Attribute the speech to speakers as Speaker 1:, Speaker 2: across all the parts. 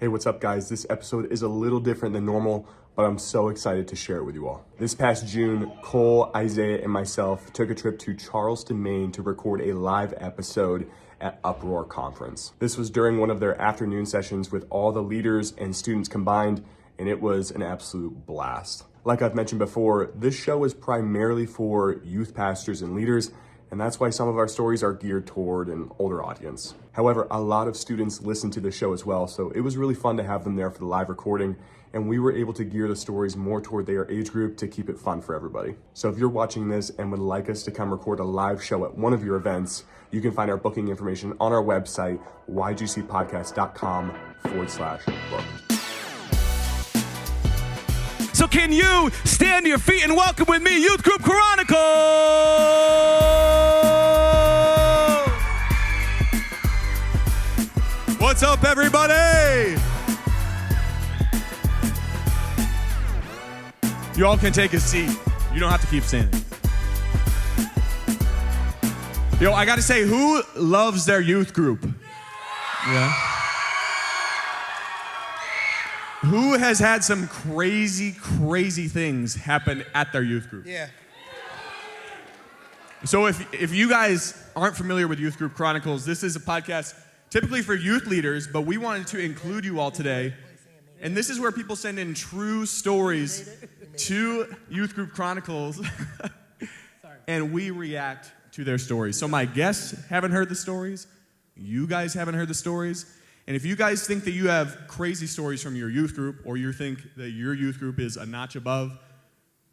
Speaker 1: Hey, what's up guys? This episode is a little different than normal, but I'm so excited to share it with you all. This past June, Cole, Isaiah, and myself took a trip to Charleston, Maine to record a live episode at Uproar Conference. This was during one of their afternoon sessions with all the leaders and students combined, and it was an absolute blast. Like I've mentioned before, this show is primarily for youth pastors and leaders, and that's why some of our stories are geared toward an older audience. However, a lot of students listen to the show as well, so it was really fun to have them there for the live recording, and we were able to gear the stories more toward their age group to keep it fun for everybody. So if you're watching this and would like us to come record a live show at one of your events, you can find our booking information on our website, ygcpodcast.com/book.
Speaker 2: So can you stand to your feet and welcome with me Youth Group Chronicles? What's up, everybody? You all can take a seat. You don't have to keep standing. Yo, I gotta say, who loves their youth group? Yeah. Who has had some crazy things happen at their youth group?
Speaker 3: Yeah.
Speaker 2: So if you guys aren't familiar with Youth Group Chronicles, this is a podcast typically for youth leaders, but we wanted to include you all today. And this is where people send in true stories to Youth Group Chronicles, and we react to their stories. So my guests haven't heard the stories. You guys haven't heard the stories. And if you guys think that you have crazy stories from your youth group, or you think that your youth group is a notch above,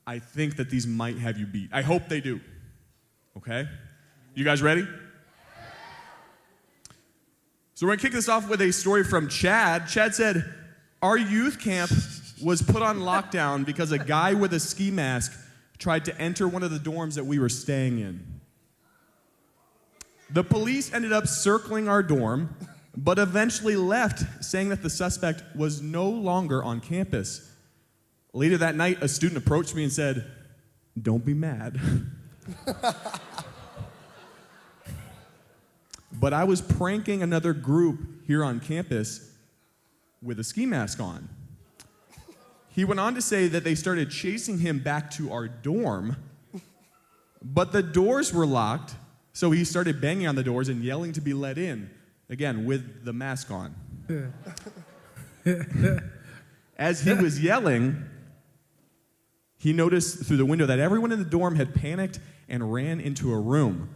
Speaker 2: I think that these might have you beat. I hope they do. Okay? You guys ready? So we're going to kick this off with a story from Chad. Chad said, our youth camp was put on lockdown because a guy with a ski mask tried to enter one of the dorms that we were staying in. The police ended up circling our dorm, but eventually left, saying that the suspect was no longer on campus. Later that night, a student approached me and said, "Don't be mad." But I was pranking another group here on campus with a ski mask on. He went on to say that they started chasing him back to our dorm, but the doors were locked, so he started banging on the doors and yelling to be let in. Again, with the mask on. As he was yelling, he noticed through the window that everyone in the dorm had panicked and ran into a room.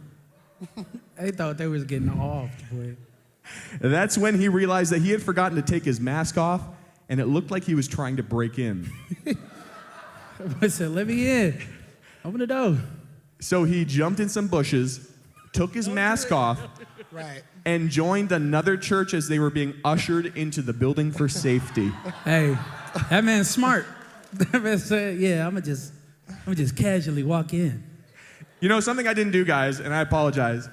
Speaker 4: They thought they was getting off, boy.
Speaker 2: That's when he realized that he had forgotten to take his mask off, and it looked like he was trying to break in.
Speaker 4: I said, "Let me in. Open the door."
Speaker 2: So he jumped in some bushes, took his mask off,
Speaker 3: Right.
Speaker 2: and joined another church as they were being ushered into the building for safety.
Speaker 4: Hey, that man's smart. That man said, "Yeah, I'm gonna just casually walk in."
Speaker 2: You know, something I didn't do, guys, and I apologize.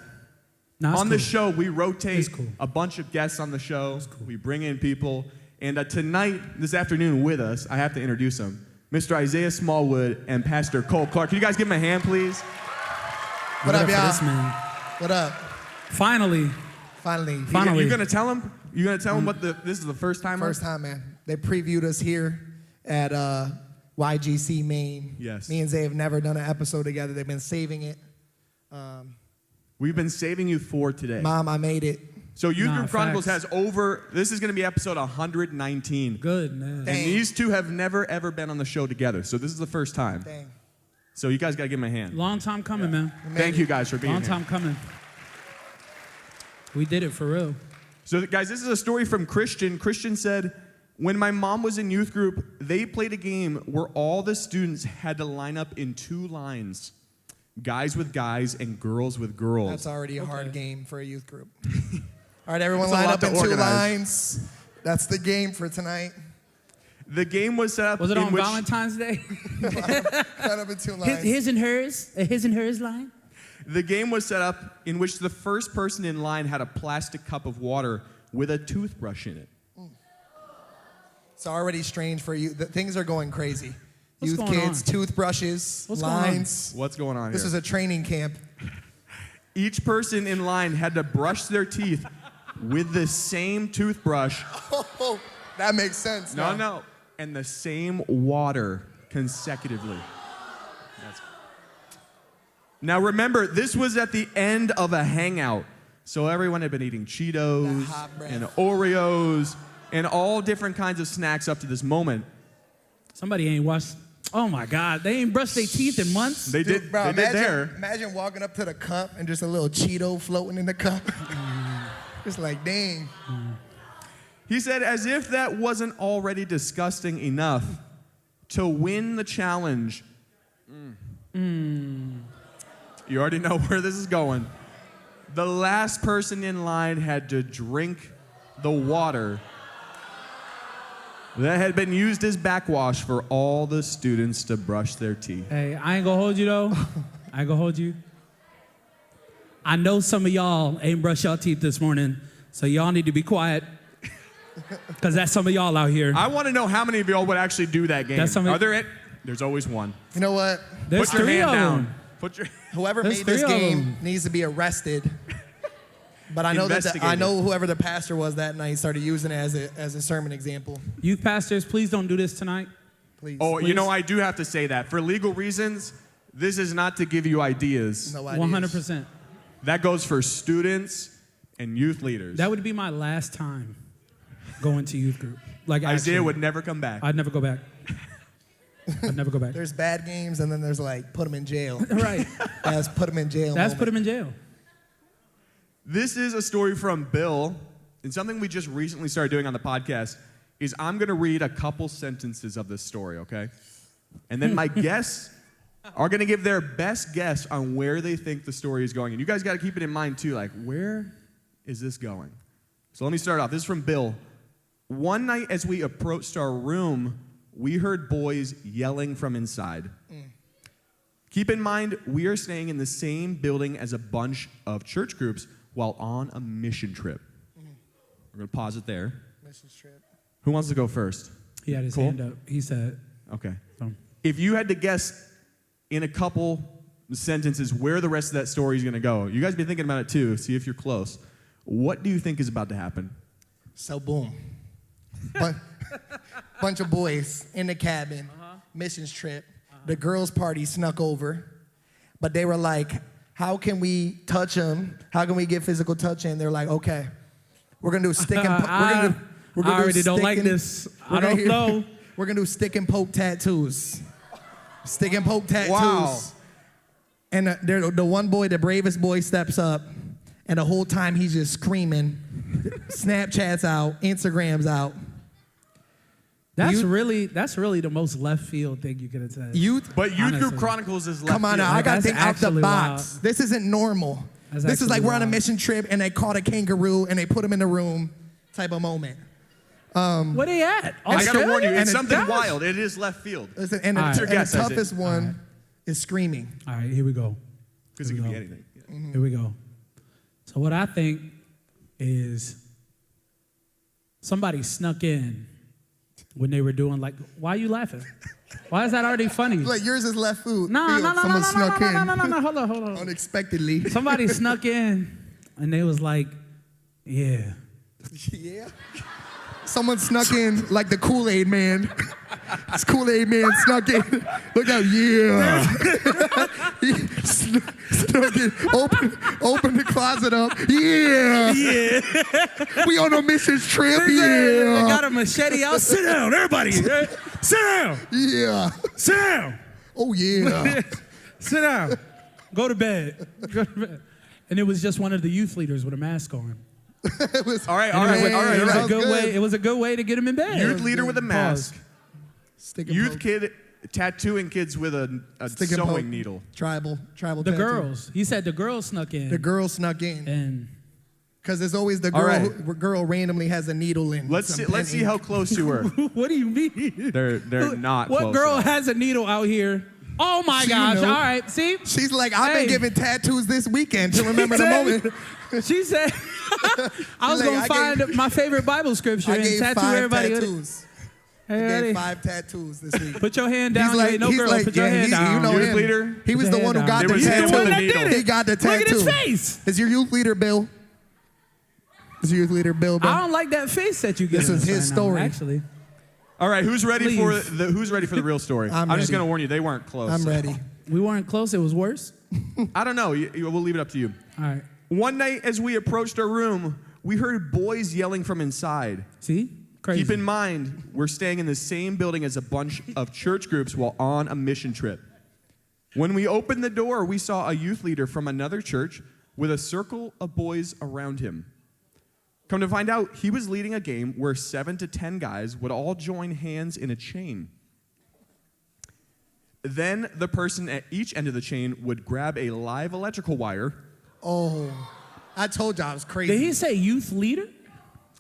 Speaker 4: Nah, it's
Speaker 2: On
Speaker 4: cool.
Speaker 2: the show, we rotate
Speaker 4: It's cool.
Speaker 2: a bunch of guests on the show.
Speaker 4: Cool.
Speaker 2: We bring in people. And tonight, this afternoon with us, I have to introduce them, Mr. Isaiah Smallwood and Pastor Cole Clark. Can you guys give him a hand, please?
Speaker 3: What up,
Speaker 4: for
Speaker 3: y'all?
Speaker 4: this man.
Speaker 3: What up?
Speaker 4: Finally.
Speaker 3: Finally.
Speaker 4: Finally.
Speaker 2: You gonna tell him? You gonna tell him what this is the first time?
Speaker 3: First time, man. They previewed us here at YGC Maine.
Speaker 2: Yes.
Speaker 3: Me and Zay have never done an episode together. They've been saving it.
Speaker 2: We've been saving you for today.
Speaker 3: Mom, I made it.
Speaker 2: So Youth Group Chronicles
Speaker 4: facts.
Speaker 2: has this is gonna be episode 119.
Speaker 4: Good, man.
Speaker 2: And
Speaker 3: Dang.
Speaker 2: these two have never, ever been on the show together. So this is the first time.
Speaker 3: Dang.
Speaker 2: So you guys gotta give them a hand.
Speaker 4: Long time coming, man.
Speaker 2: Thank you guys for being
Speaker 4: Long
Speaker 2: here.
Speaker 4: time coming. We did it for real.
Speaker 2: So guys, this is a story from Christian. Christian said, when my mom was in youth group, they played a game where all the students had to line up in two lines. Guys with guys and girls with girls.
Speaker 3: That's already a hard game for a youth group. All right, everyone
Speaker 2: That's a
Speaker 3: line
Speaker 2: lot
Speaker 3: up
Speaker 2: to
Speaker 3: in two
Speaker 2: organize.
Speaker 3: lines. That's the game for tonight.
Speaker 2: The game was set up
Speaker 4: Was it
Speaker 2: in
Speaker 4: on
Speaker 2: which
Speaker 4: Valentine's Day?
Speaker 3: Line up in two lines.
Speaker 4: His and hers? A his and hers line?
Speaker 2: the game was set up in which the first person in line had a plastic cup of water with a toothbrush in it.
Speaker 3: It's already strange for you. Things are going crazy.
Speaker 4: What's
Speaker 3: Youth
Speaker 4: going
Speaker 3: kids,
Speaker 4: on?
Speaker 3: toothbrushes,
Speaker 4: What's going on?
Speaker 3: lines.
Speaker 2: What's going on
Speaker 3: This
Speaker 2: here?
Speaker 3: is a training camp.
Speaker 2: Each person in line had to brush their teeth with the same toothbrush
Speaker 3: That makes sense.
Speaker 2: No. And the same water consecutively. Now remember, this was at the end of a hangout. So everyone had been eating Cheetos and Oreos and all different kinds of snacks up to this moment.
Speaker 4: Somebody ain't washed. Oh my God, they ain't brushed their teeth in months.
Speaker 2: They did. They did there.
Speaker 3: Imagine walking up to the cup and just a little Cheeto floating in the cup. Just like, dang.
Speaker 2: He said, as if that wasn't already disgusting enough, to win the challenge. You already know where this is going. The last person in line had to drink the water that had been used as backwash for all the students to brush their teeth.
Speaker 4: Hey, I ain't gonna hold you though. I ain't gonna hold you. I know some of y'all ain't brushed y'all teeth this morning, so y'all need to be quiet. Because that's some of y'all out here.
Speaker 2: I want to know how many of y'all would actually do that game. Are there it? There's always one.
Speaker 3: You know what?
Speaker 4: There's
Speaker 2: Put your
Speaker 4: three
Speaker 2: hand
Speaker 4: of
Speaker 2: down.
Speaker 4: them.
Speaker 3: Whoever
Speaker 4: There's
Speaker 3: made this
Speaker 4: three of
Speaker 3: game
Speaker 4: them.
Speaker 3: needs to be arrested. But I know whoever the pastor was that night started using it as a sermon example.
Speaker 4: Youth pastors, please don't do this tonight.
Speaker 3: Please.
Speaker 2: Oh,
Speaker 4: Please.
Speaker 2: you know, I do have to say that. For legal reasons, this is not to give you ideas.
Speaker 3: No ideas.
Speaker 4: 100%.
Speaker 2: That goes for students and youth leaders.
Speaker 4: That would be my last time going to youth group. Like
Speaker 2: Isaiah
Speaker 4: actually,
Speaker 2: would never come back.
Speaker 4: I'd never go back. I'd never go back.
Speaker 3: There's bad games, and then there's like put them in jail.
Speaker 4: Right.
Speaker 3: That's put them in jail.
Speaker 4: That's put him in jail.
Speaker 2: This is a story from Bill, and something we just recently started doing on the podcast is I'm going to read a couple sentences of this story, okay? And then my guests are going to give their best guess on where they think the story is going. And you guys got to keep it in mind, too, like, where is this going? So let me start off. This is from Bill. One night as we approached our room, we heard boys yelling from inside. Keep in mind, we are staying in the same building as a bunch of church groups while on a mission trip. We're going to pause it there.
Speaker 3: Mission trip.
Speaker 2: Who wants to go first?
Speaker 4: He had his
Speaker 2: Cool.
Speaker 4: hand up. He said,
Speaker 2: Okay.
Speaker 4: so.
Speaker 2: If you had to guess in a couple sentences where the rest of that story is going to go, you guys be thinking about it too, see if you're close. What do you think is about to happen?
Speaker 3: So boom. Bunch of boys in the cabin, missions trip. The girls' party snuck over, but they were like, how can we touch them? How can we get physical touch in? They're like, okay, we're going to do stick and
Speaker 4: I already don't like this. I don't know.
Speaker 3: We're going to do stick and poke tattoos. Stick and poke tattoos.
Speaker 2: Wow.
Speaker 3: And the one boy, the bravest boy, steps up, and the whole time he's just screaming. Snapchat's out, Instagram's out.
Speaker 4: That's really the most left field thing you could have said.
Speaker 2: But Youth
Speaker 4: Honestly.
Speaker 2: Group Chronicles is left
Speaker 3: Come on
Speaker 2: field.
Speaker 3: now, I got to
Speaker 4: That's
Speaker 3: think out the
Speaker 4: actually
Speaker 3: box.
Speaker 4: wild.
Speaker 3: This isn't normal.
Speaker 4: That's
Speaker 3: This is like
Speaker 4: actually
Speaker 3: we're on a
Speaker 4: wild.
Speaker 3: mission trip and they caught a kangaroo and they put him in the room type of moment.
Speaker 4: Where they at?
Speaker 2: I got to warn you,
Speaker 3: And
Speaker 2: it's
Speaker 3: it
Speaker 2: something
Speaker 3: does.
Speaker 2: wild. It is left field.
Speaker 3: Listen, and,
Speaker 4: All right.
Speaker 3: the,
Speaker 2: Your
Speaker 3: and
Speaker 2: guess,
Speaker 3: the
Speaker 2: Isaac.
Speaker 3: toughest one is screaming.
Speaker 4: All right, here we go.
Speaker 2: Because it
Speaker 4: Here
Speaker 2: can
Speaker 4: we
Speaker 2: be
Speaker 4: go.
Speaker 2: anything.
Speaker 4: Here we go. So what I think is somebody snuck in when they were doing like, why are you laughing? Why is that already funny?
Speaker 3: Like yours is left foot.
Speaker 4: No,
Speaker 3: field. Someone snuck in
Speaker 4: no. Hold on.
Speaker 3: unexpectedly.
Speaker 4: Somebody snuck in and they was like, yeah.
Speaker 3: Yeah. Someone snuck in like the Kool-Aid man. This Kool-Aid man snuck in. Look out, yeah. He snuck in. Open the closet up. Yeah.
Speaker 4: Yeah.
Speaker 3: We on a mission trip.
Speaker 4: They
Speaker 3: Yeah.
Speaker 4: got a machete out. Sit down, everybody. Sit down.
Speaker 3: Yeah.
Speaker 4: Sit down.
Speaker 3: Oh, yeah.
Speaker 4: Sit down. Go to bed. Go to bed. And it was just one of the youth leaders with a mask on.
Speaker 3: It was,
Speaker 2: All right.
Speaker 4: It was
Speaker 3: that
Speaker 4: a
Speaker 3: was
Speaker 4: good
Speaker 3: good.
Speaker 4: way. It was a good way to get him in bed.
Speaker 2: Youth leader with a mask.
Speaker 3: Stick and
Speaker 2: Youth
Speaker 3: poke.
Speaker 2: kid tattooing kids with a
Speaker 3: Stick and poke.
Speaker 2: sewing needle.
Speaker 3: Tribal
Speaker 4: The
Speaker 3: tattoo.
Speaker 4: girls. He said the girls snuck in.
Speaker 3: The girl snuck in.
Speaker 4: And
Speaker 3: Because there's always the
Speaker 2: All
Speaker 3: girl
Speaker 2: right.
Speaker 3: who girl randomly has a needle in.
Speaker 2: Let's
Speaker 3: some
Speaker 2: see
Speaker 3: penny.
Speaker 2: how close you were.
Speaker 4: what do you mean?
Speaker 2: They're not
Speaker 4: What
Speaker 2: close
Speaker 4: girl
Speaker 2: enough.
Speaker 4: has a needle out here? Oh my
Speaker 3: She
Speaker 4: gosh.
Speaker 3: know.
Speaker 4: All right. See?
Speaker 3: She's like, I've
Speaker 4: Hey.
Speaker 3: been giving tattoos this weekend to remember the moment.
Speaker 4: She said, I was
Speaker 3: like,
Speaker 4: going to
Speaker 3: I
Speaker 4: find my favorite Bible scripture
Speaker 3: I
Speaker 4: and
Speaker 3: gave
Speaker 4: tattoo
Speaker 3: 5
Speaker 4: everybody.
Speaker 3: tattoos.
Speaker 4: Hey,
Speaker 3: I
Speaker 4: ready?
Speaker 3: gave 5 tattoos this week.
Speaker 4: Put your hand down. You ain't no girl. Put your
Speaker 3: yeah,
Speaker 4: hand
Speaker 3: he's,
Speaker 4: down.
Speaker 3: you know
Speaker 2: Youth
Speaker 3: him.
Speaker 2: leader?
Speaker 3: He was
Speaker 4: Put
Speaker 3: the
Speaker 4: your
Speaker 3: one who
Speaker 4: hand
Speaker 3: got
Speaker 2: down.
Speaker 3: the
Speaker 2: He's the
Speaker 3: tattoo.
Speaker 2: one that did
Speaker 4: it.
Speaker 3: He got the tattoo.
Speaker 4: Look at his face.
Speaker 3: Is your youth leader, Bill? This youth leader, Bill.
Speaker 4: I don't like that face that you give.
Speaker 3: This is his
Speaker 4: right
Speaker 3: story.
Speaker 4: Now, actually.
Speaker 2: All right, who's ready
Speaker 4: Please.
Speaker 2: who's ready for the real story?
Speaker 3: I'm
Speaker 2: just
Speaker 3: ready.
Speaker 2: gonna warn you, they weren't close.
Speaker 3: I'm ready.
Speaker 4: We weren't close. It was worse.
Speaker 2: I don't know. We'll leave it up to you.
Speaker 4: All right.
Speaker 2: One night, as we approached our room, we heard boys yelling from inside.
Speaker 4: See? Crazy.
Speaker 2: Keep in mind, we're staying in the same building as a bunch of church groups while on a mission trip. When we opened the door, we saw a youth leader from another church with a circle of boys around him. Come to find out, he was leading a game where 7 to 10 guys would all join hands in a chain. Then the person at each end of the chain would grab a live electrical wire.
Speaker 3: Oh, I told you I was crazy.
Speaker 4: Did he say youth leader?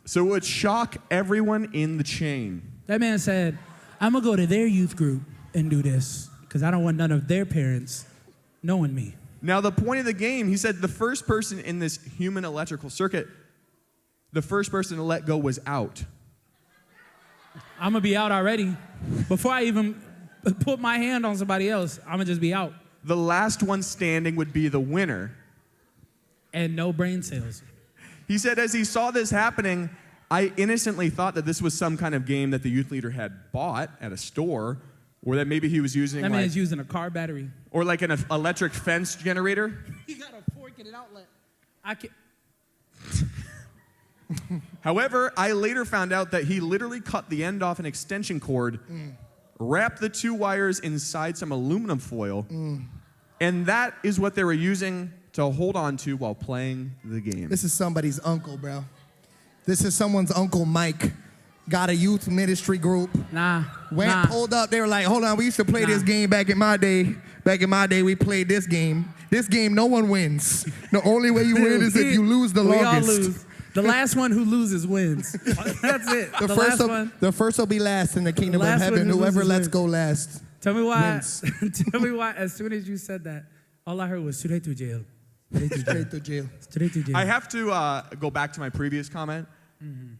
Speaker 2: So it would shock everyone in the chain.
Speaker 4: That man said, I'm going to go to their youth group and do this because I don't want none of their parents knowing me.
Speaker 2: Now, the point of the game, he said the first person in this human electrical circuit, the first person to let go was out.
Speaker 4: I'm going to be out already. Before I even put my hand on somebody else, I'm going to just be out.
Speaker 2: The last one standing would be the winner.
Speaker 4: And no brain cells.
Speaker 2: He said, as he saw this happening, I innocently thought that this was some kind of game that the youth leader had bought at a store, or that maybe he was using
Speaker 4: That man's using a car battery.
Speaker 2: or like an electric fence generator.
Speaker 4: He got a fork in an outlet. I can't.
Speaker 2: However, I later found out that he literally cut the end off an extension cord, wrapped the 2 wires inside some aluminum foil, and that is what they were using to hold on to while playing the game.
Speaker 3: This is somebody's uncle, bro. This is someone's uncle, Mike. Got a youth ministry group.
Speaker 4: Nah.
Speaker 3: Pulled up. They were like, hold on, we used to play this
Speaker 4: Nah.
Speaker 3: game back in my day. Back in my day, we played this game. This game, no one wins. The only way you win is if you lose the
Speaker 4: we
Speaker 3: longest.
Speaker 4: all lose. The last one who loses wins. That's it.
Speaker 3: The first will be last in the kingdom of
Speaker 4: last one
Speaker 3: heaven.
Speaker 4: who
Speaker 3: Whoever
Speaker 4: loses
Speaker 3: lets
Speaker 4: wins.
Speaker 3: go last.
Speaker 4: Tell me why.
Speaker 3: wins.
Speaker 4: Tell me why. As soon as you said that, all I heard was straight to jail. Straight to jail.
Speaker 3: Straight to jail.
Speaker 4: Straight to jail.
Speaker 2: I have to go back to my previous comment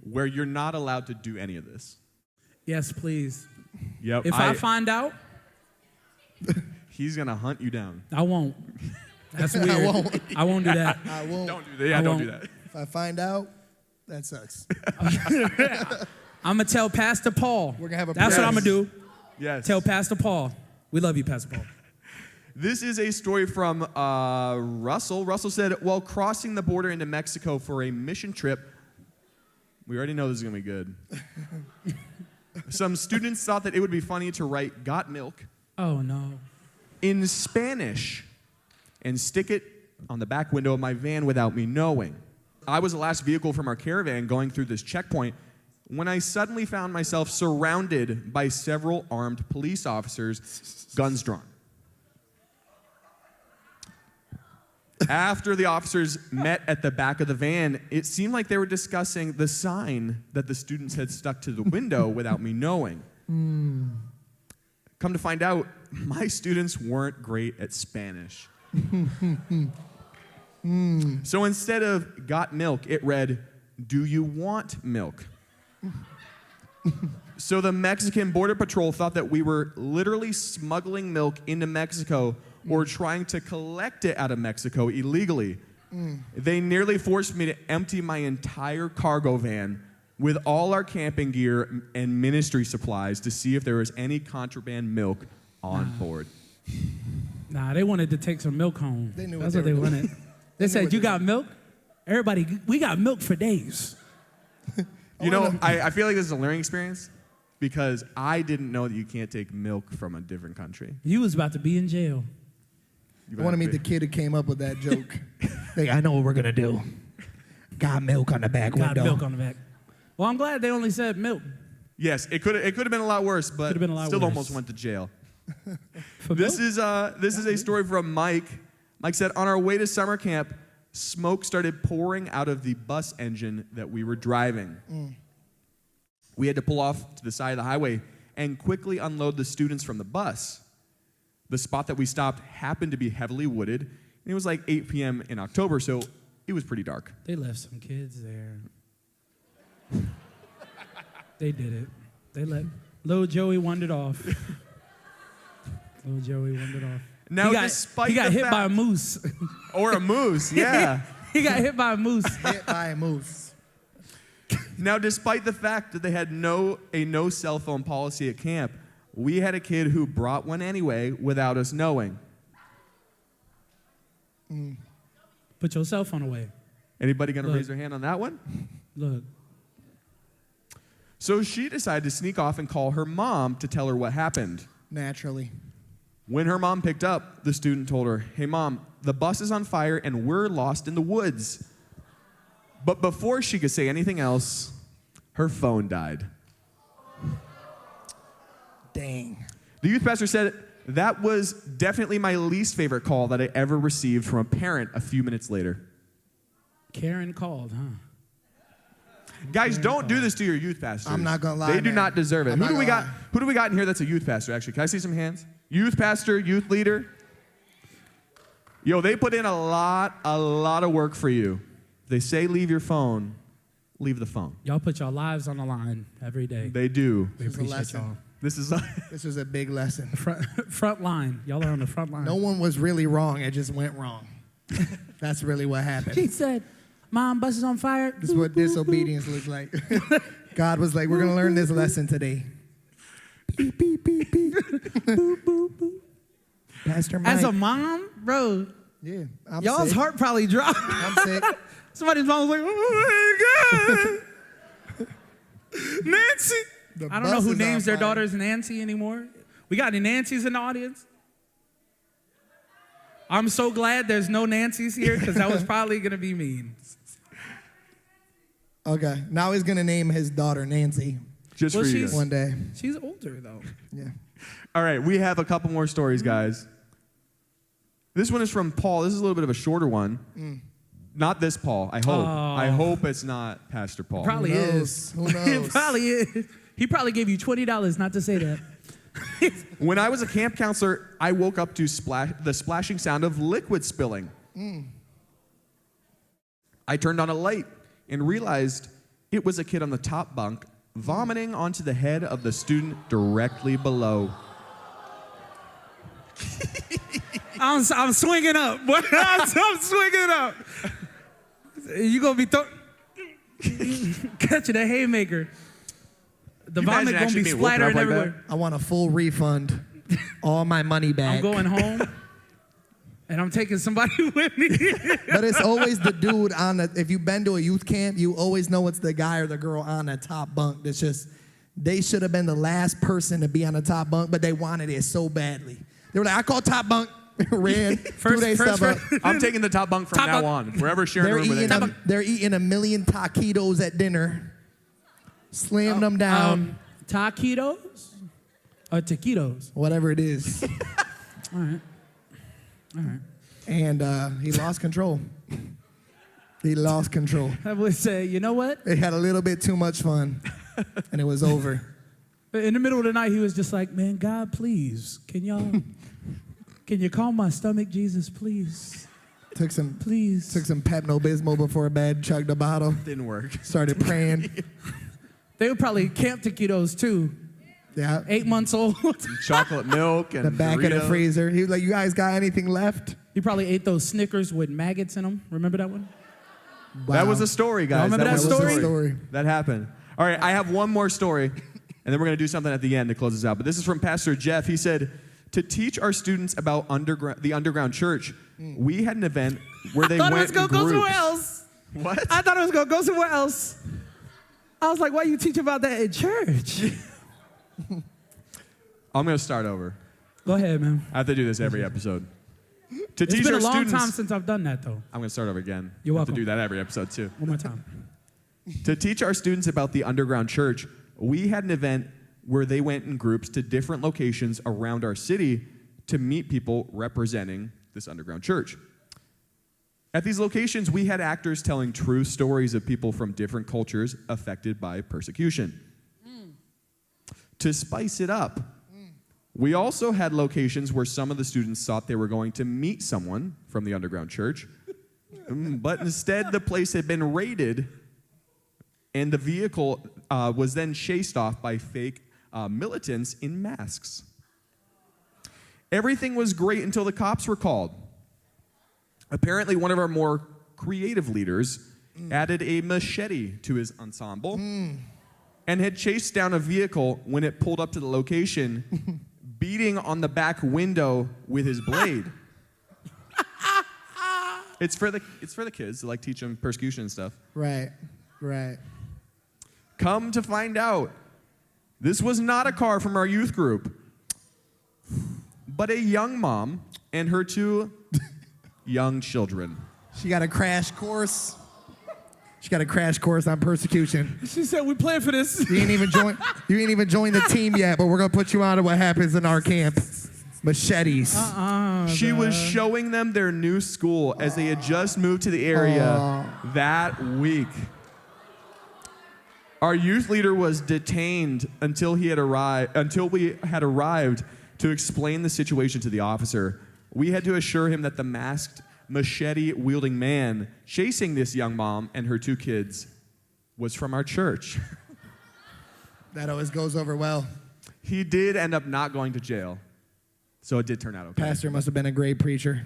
Speaker 2: where you're not allowed to do any of this.
Speaker 4: Yes, please.
Speaker 2: Yep.
Speaker 4: If I find out,
Speaker 2: he's going to hunt you down.
Speaker 4: I won't. That's weird. I won't do that.
Speaker 3: I won't.
Speaker 2: Don't do that. Yeah, don't do that.
Speaker 3: If I find out, that sucks.
Speaker 4: I'm going to tell Pastor Paul.
Speaker 3: We're gonna have a
Speaker 4: That's what I'm going to do.
Speaker 2: Yes.
Speaker 4: Tell Pastor Paul. We love you, Pastor Paul.
Speaker 2: This is a story from Russell. Russell said, while crossing the border into Mexico for a mission trip, we already know this is going to be good. Some students thought that it would be funny to write "got milk"
Speaker 4: Oh, no.
Speaker 2: in Spanish and stick it on the back window of my van without me knowing. I was the last vehicle from our caravan going through this checkpoint when I suddenly found myself surrounded by several armed police officers, guns drawn. After the officers met at the back of the van, it seemed like they were discussing the sign that the students had stuck to the window without me knowing. Come to find out, my students weren't great at Spanish. So instead of "got milk," it read, "Do you want milk?" So the Mexican Border Patrol thought that we were literally smuggling milk into Mexico or trying to collect it out of Mexico illegally. They nearly forced me to empty my entire cargo van with all our camping gear and ministry supplies to see if there was any contraband milk on board.
Speaker 4: Nah, they wanted to take some milk home.
Speaker 3: They knew
Speaker 4: That's
Speaker 3: what
Speaker 4: what
Speaker 3: they
Speaker 4: they
Speaker 3: were
Speaker 4: wanted. They said, "You got milk?" Everybody, we got milk for days.
Speaker 2: You know, I feel like this is a learning experience because I didn't know that you can't take milk from a different country.
Speaker 4: You was about to be in jail.
Speaker 3: I want to meet the kid who came up with that joke. Like, I know what we're going to do. Got milk on the back
Speaker 4: Got
Speaker 3: window.
Speaker 4: milk on the back. Well, I'm glad they only said milk.
Speaker 2: Yes, it could have been a lot worse, but
Speaker 4: Could've been a lot
Speaker 2: still
Speaker 4: worse.
Speaker 2: almost went to jail.
Speaker 4: For
Speaker 2: This
Speaker 4: milk?
Speaker 2: is a story from Mike. Mike said, on our way to summer camp, smoke started pouring out of the bus engine that we were driving. We had to pull off to the side of the highway and quickly unload the students from the bus. The spot that we stopped happened to be heavily wooded, and it was like 8 p.m. in October, so it was pretty dark.
Speaker 4: They left some kids there. They did it. They let little Joey wandered off. Little Joey wandered off.
Speaker 2: Now,
Speaker 4: he got
Speaker 2: despite
Speaker 4: hit
Speaker 2: the
Speaker 4: by a
Speaker 2: fact-
Speaker 4: moose.
Speaker 2: Or a moose, yeah.
Speaker 4: He got hit by a moose.
Speaker 3: Hit by a moose.
Speaker 2: Now, despite the fact that they had a no cell phone policy at camp, we had a kid who brought one anyway without us knowing.
Speaker 4: Put your cell phone away.
Speaker 2: Anybody gonna
Speaker 4: Look.
Speaker 2: raise their hand on that one?
Speaker 4: Look.
Speaker 2: So she decided to sneak off and call her mom to tell her what happened.
Speaker 3: Naturally.
Speaker 2: When her mom picked up, the student told her, "Hey mom, the bus is on fire and we're lost in the woods." But before she could say anything else, her phone died.
Speaker 3: Dang.
Speaker 2: The youth pastor said, "That was definitely my least favorite call that I ever received from a parent a few minutes later."
Speaker 4: Karen called, huh?
Speaker 2: Guys, don't do this to your youth pastors.
Speaker 3: I'm not gonna lie,
Speaker 2: They do
Speaker 3: man.
Speaker 2: not deserve it.
Speaker 3: I'm
Speaker 2: Who
Speaker 3: not
Speaker 2: do we
Speaker 3: gonna
Speaker 2: got?
Speaker 3: lie.
Speaker 2: Who do we got in here that's a youth pastor? Actually, can I see some hands? Youth pastor, youth leader. Yo, they put in a lot of work for you. They say leave your phone, leave the phone.
Speaker 4: Y'all put your lives on the line every day.
Speaker 2: They do.
Speaker 4: We
Speaker 3: This is a
Speaker 4: appreciate
Speaker 3: lesson.
Speaker 4: y'all.
Speaker 2: This is
Speaker 3: This was a big lesson.
Speaker 4: Front line. Y'all are on the front line.
Speaker 3: No one was really wrong. It just went wrong. That's really what
Speaker 4: She
Speaker 3: happened.
Speaker 4: said, "Mom, bus is on fire."
Speaker 3: This is what disobedience looks like. God was like, we're going to learn this lesson today. Beep, beep, beep, beep. Pastor Mike.
Speaker 4: As a mom, bro,
Speaker 3: yeah, I'm
Speaker 4: y'all's
Speaker 3: sick.
Speaker 4: heart probably dropped.
Speaker 3: I'm sick.
Speaker 4: Somebody's mom was like, "Oh my God, Nancy."
Speaker 3: The
Speaker 4: I don't know
Speaker 3: bus
Speaker 4: who
Speaker 3: is on
Speaker 4: names their
Speaker 3: fire.
Speaker 4: daughters Nancy anymore. We got any Nancys in the audience? I'm so glad there's no Nancys here because that was probably going to be mean.
Speaker 3: Okay, now he's going to name his daughter Nancy
Speaker 2: just
Speaker 4: Well,
Speaker 2: for you
Speaker 4: she's-
Speaker 2: guys.
Speaker 3: one day.
Speaker 4: She's older, though.
Speaker 3: Yeah.
Speaker 2: All right, we have a couple more stories, guys. This one is from Paul. This is a little bit of a shorter one. Not this Paul, I hope.
Speaker 4: Oh.
Speaker 2: I hope it's not Pastor Paul.
Speaker 4: Probably
Speaker 3: Who knows?
Speaker 4: is.
Speaker 3: Who
Speaker 4: It
Speaker 3: knows?
Speaker 4: probably is. He probably gave you $20 not to say that.
Speaker 2: When I was a camp counselor, I woke up to the splashing sound of liquid spilling. I turned on a light and realized it was a kid on the top bunk vomiting onto the head of the student directly below.
Speaker 4: I'm swinging up. Boy. I'm swinging up. You gonna be catching a haymaker. The
Speaker 2: You
Speaker 4: vomit
Speaker 2: imagine
Speaker 4: gonna
Speaker 2: actually
Speaker 4: be
Speaker 2: being woken up
Speaker 4: splattering
Speaker 2: like that?
Speaker 4: everywhere.
Speaker 3: I want a full refund. All my money back.
Speaker 4: I'm going home, and I'm taking somebody with me.
Speaker 3: But it's always the dude on the, if you've been to a youth camp, you always know it's the guy or the girl on the top bunk that's just, they should have been the last person to be on the top bunk, but they wanted it so badly. They were like, I call top bunk, ran, threw their stuff up.
Speaker 2: I'm taking the top bunk from
Speaker 4: Top
Speaker 2: now
Speaker 4: bunk.
Speaker 2: on. We're sharing a
Speaker 3: They're
Speaker 2: room with
Speaker 3: eating,
Speaker 2: anyone.
Speaker 3: they're eating 1 million taquitos at dinner, slammed them down,
Speaker 4: Taquitos or taquitos?
Speaker 3: whatever it is.
Speaker 4: All right.
Speaker 3: And he lost control. He lost control.
Speaker 4: I would say, you know what?
Speaker 3: They had a little bit too much fun, and it was over.
Speaker 4: In the middle of the night, he was just like, "Man, God, please, can you calm my stomach, Jesus, please,
Speaker 3: Took some
Speaker 4: please."
Speaker 3: Pepto-Bismol before bed, chugged a bottle,
Speaker 2: Didn't work.
Speaker 3: started praying.
Speaker 4: They were probably camp taquitos too.
Speaker 3: Yeah.
Speaker 4: 8 months old.
Speaker 2: Chocolate milk and
Speaker 3: The back of the
Speaker 2: Doritos.
Speaker 3: freezer. He was like, you guys got anything left?
Speaker 4: He probably ate those Snickers with maggots in them. Remember that one?
Speaker 2: That
Speaker 3: Wow.
Speaker 2: was a story, guys.
Speaker 4: remember that
Speaker 2: was a
Speaker 4: story?
Speaker 3: Story.
Speaker 2: That happened. All right, I have one more story, and then we're going to do something at the end to close this out. But this is from Pastor Jeff. He said, to teach our students about the underground church, we had an event where they
Speaker 4: Thought it
Speaker 2: went
Speaker 4: was gonna
Speaker 2: in
Speaker 4: go
Speaker 2: groups.
Speaker 4: somewhere else.
Speaker 2: What?
Speaker 4: I thought it was gonna go somewhere else. I was like, why you teach about that in church?
Speaker 2: I'm going to start over.
Speaker 4: Go ahead, man.
Speaker 2: I have to do this every episode. To
Speaker 4: It's
Speaker 2: teach
Speaker 4: been
Speaker 2: our
Speaker 4: a long
Speaker 2: students,
Speaker 4: time since I've done that, though.
Speaker 2: I'm going to start over again.
Speaker 4: You're
Speaker 2: I have
Speaker 4: welcome.
Speaker 2: to do that every episode, too.
Speaker 4: One more time.
Speaker 2: To teach our students about the underground church, we had an event where they went in groups to different locations around our city to meet people representing this underground church. At these locations, we had actors telling true stories of people from different cultures affected by persecution. To spice it up, we also had locations where some of the students thought they were going to meet someone from the underground church, but instead the place had been raided and the vehicle was then chased off by fake militants in masks. Everything was great until the cops were called. Apparently, one of our more creative leaders added a machete to his ensemble, and had chased down a vehicle when it pulled up to the location, beating on the back window with his blade. It's for the kids to like teach them persecution and stuff.
Speaker 3: Right.
Speaker 2: Come to find out, this was not a car from our youth group, but a young mom and her 2 young children.
Speaker 3: She got a crash course. She got a crash course on persecution.
Speaker 4: She said, we planned for this.
Speaker 3: You ain't even joined the team yet, but we're gonna put you on to what happens in our camp. Machetes.
Speaker 2: She was showing them their new school as they had just moved to the area that week. Our youth leader was detained until we had arrived to explain the situation to the officer. We had to assure him that the masked, machete-wielding man chasing this young mom and her 2 kids was from our church.
Speaker 3: That always goes over well.
Speaker 2: He did end up not going to jail, so it did turn out okay.
Speaker 3: Pastor must have been a great preacher.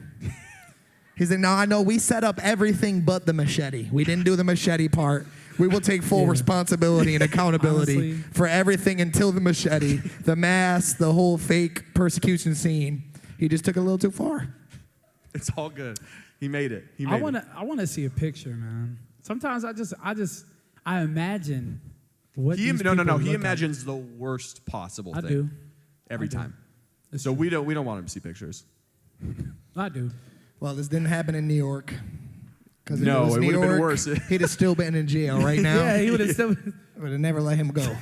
Speaker 3: He said, no, I know we set up everything but the machete. We didn't do the machete part. We will take full responsibility and accountability
Speaker 4: Honestly.
Speaker 3: for everything until the machete, the mask, the whole fake persecution scene. He just took it a little too far.
Speaker 2: It's all good. He made it.
Speaker 4: I want to see a picture, man. Sometimes I imagine what these people
Speaker 2: He
Speaker 4: look
Speaker 2: imagines the worst possible
Speaker 4: like.
Speaker 2: thing.
Speaker 4: I do.
Speaker 2: Every
Speaker 4: I do.
Speaker 2: time.
Speaker 4: It's
Speaker 2: So
Speaker 4: true.
Speaker 2: we don't want him to see pictures.
Speaker 4: I do.
Speaker 3: Well, this didn't happen in New York. Because if
Speaker 2: No,
Speaker 3: it was
Speaker 2: it
Speaker 3: New
Speaker 2: would've been
Speaker 3: York,
Speaker 2: worse.
Speaker 3: He'd have still been in jail right now.
Speaker 4: Yeah, he would have still.
Speaker 3: Would have never let him go.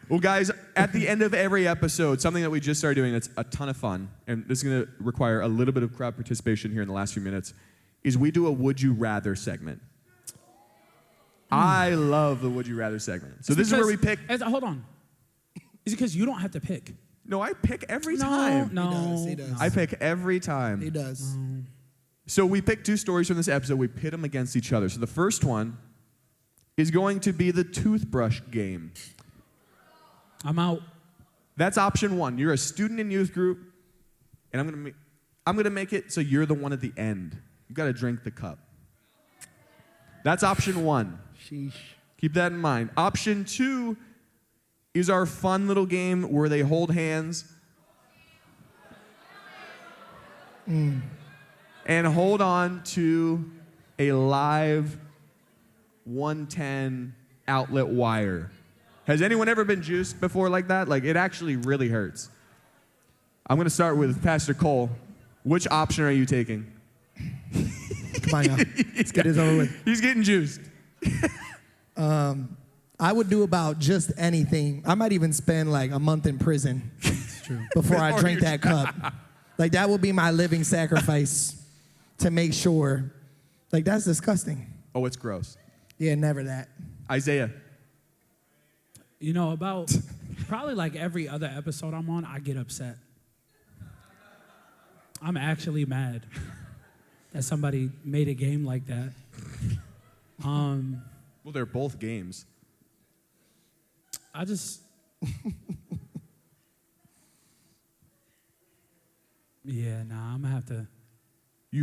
Speaker 2: Well, guys, at the end of every episode, something that we just started doing that's a ton of fun, and this is going to require a little bit of crowd participation here in the last few minutes, is we do a Would You Rather segment. I love the Would You Rather segment. So this is where we pick.
Speaker 4: Hold on. Is it because you don't have to pick?
Speaker 2: No, I pick every time.
Speaker 4: No.
Speaker 3: He does.
Speaker 2: I pick every time.
Speaker 3: He does.
Speaker 2: So we pick 2 stories from this episode. We pit them against each other. So the first one is going to be the toothbrush game.
Speaker 4: I'm out.
Speaker 2: That's option 1. You're a student in youth group, and I'm gonna make it so you're the one at the end. You got to drink the cup. That's option 1.
Speaker 3: Sheesh.
Speaker 2: Keep that in mind. Option 2 is our fun little game where they hold hands and hold on to a live 110 outlet wire. Has anyone ever been juiced before like that? Like, it actually really hurts. I'm going to start with Pastor Cole. Which option are you taking?
Speaker 3: Come on, y'all. Let's get this over with.
Speaker 2: He's getting juiced.
Speaker 3: I would do about just anything. I might even spend like a month in prison before I drink that cup. Like, that would be my living sacrifice to make sure. Like, that's disgusting.
Speaker 2: Oh, it's gross.
Speaker 3: Yeah, never that.
Speaker 2: Isaiah.
Speaker 4: You know, about probably like every other episode I'm on, I get upset. I'm actually mad that somebody made a game like that.
Speaker 2: Well, they're both games.
Speaker 4: I just... Yeah, nah, I'm going to have to...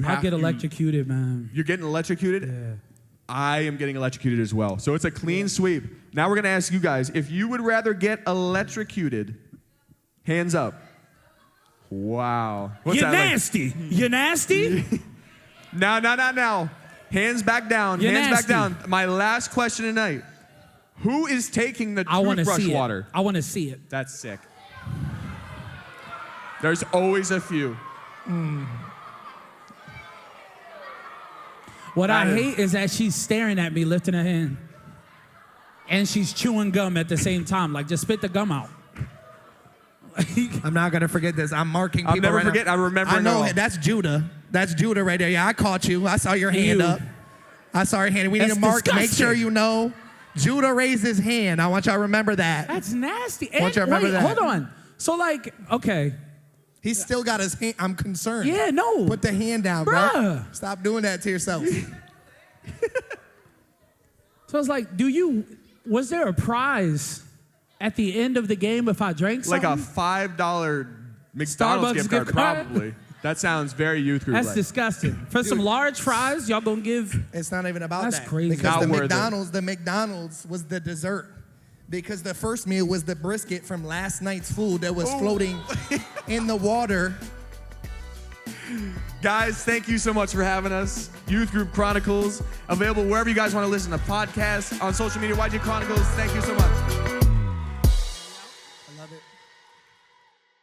Speaker 4: I'll get electrocuted, man.
Speaker 2: You're getting electrocuted?
Speaker 4: Yeah.
Speaker 2: I am getting electrocuted as well. So it's a clean sweep. Now we're going to ask you guys, if you would rather get electrocuted, hands up. Wow. What's
Speaker 4: You're
Speaker 2: that like?
Speaker 4: nasty. You're nasty?
Speaker 2: Now. Hands back down.
Speaker 4: You're
Speaker 2: Hands
Speaker 4: nasty.
Speaker 2: back down. My last question tonight. Who is taking the
Speaker 4: I want to
Speaker 2: toothbrush
Speaker 4: see
Speaker 2: water?
Speaker 4: it. I want to see it.
Speaker 2: That's sick. There's always a few.
Speaker 4: What I hate is that she's staring at me, lifting her hand. And she's chewing gum at the same time. Like, just spit the gum out.
Speaker 3: I'm not going to forget this. I'm marking people
Speaker 2: I'll never
Speaker 3: right now.
Speaker 2: forget. I remember
Speaker 3: I
Speaker 2: it
Speaker 3: know
Speaker 2: all.
Speaker 3: that's Judah. That's Judah right there. Yeah, I caught you. I saw your hand
Speaker 4: Ew.
Speaker 3: up. I saw your hand. We need
Speaker 4: That's
Speaker 3: to mark. Make
Speaker 4: disgusting.
Speaker 3: sure you know. Judah raised his hand. I want y'all to remember that.
Speaker 4: That's nasty.
Speaker 3: Want you to remember that.
Speaker 4: Hold on. So, like, okay.
Speaker 3: He's still got his hand. I'm concerned.
Speaker 4: Yeah, no.
Speaker 3: Put the hand down, bro.
Speaker 4: Bruh.
Speaker 3: Stop doing that to yourself.
Speaker 4: So it's like, was there a prize at the end of the game if I drank something?
Speaker 2: Like a $5 McDonald's
Speaker 4: Starbucks
Speaker 2: gift card,
Speaker 4: gift card?
Speaker 2: probably. That sounds very youth group.
Speaker 4: That's disgusting. For some large fries, y'all gonna give?
Speaker 3: It's not even about
Speaker 4: That's
Speaker 3: that.
Speaker 4: crazy.
Speaker 3: Because
Speaker 2: Not worth it.
Speaker 3: the McDonald's was the dessert. Because the first meal was the brisket from last night's food that was floating in the water.
Speaker 2: Guys, thank you so much for having us. Youth Group Chronicles, available wherever you guys want to listen to podcasts, on social media, YG Chronicles. Thank you so much.
Speaker 3: I love it.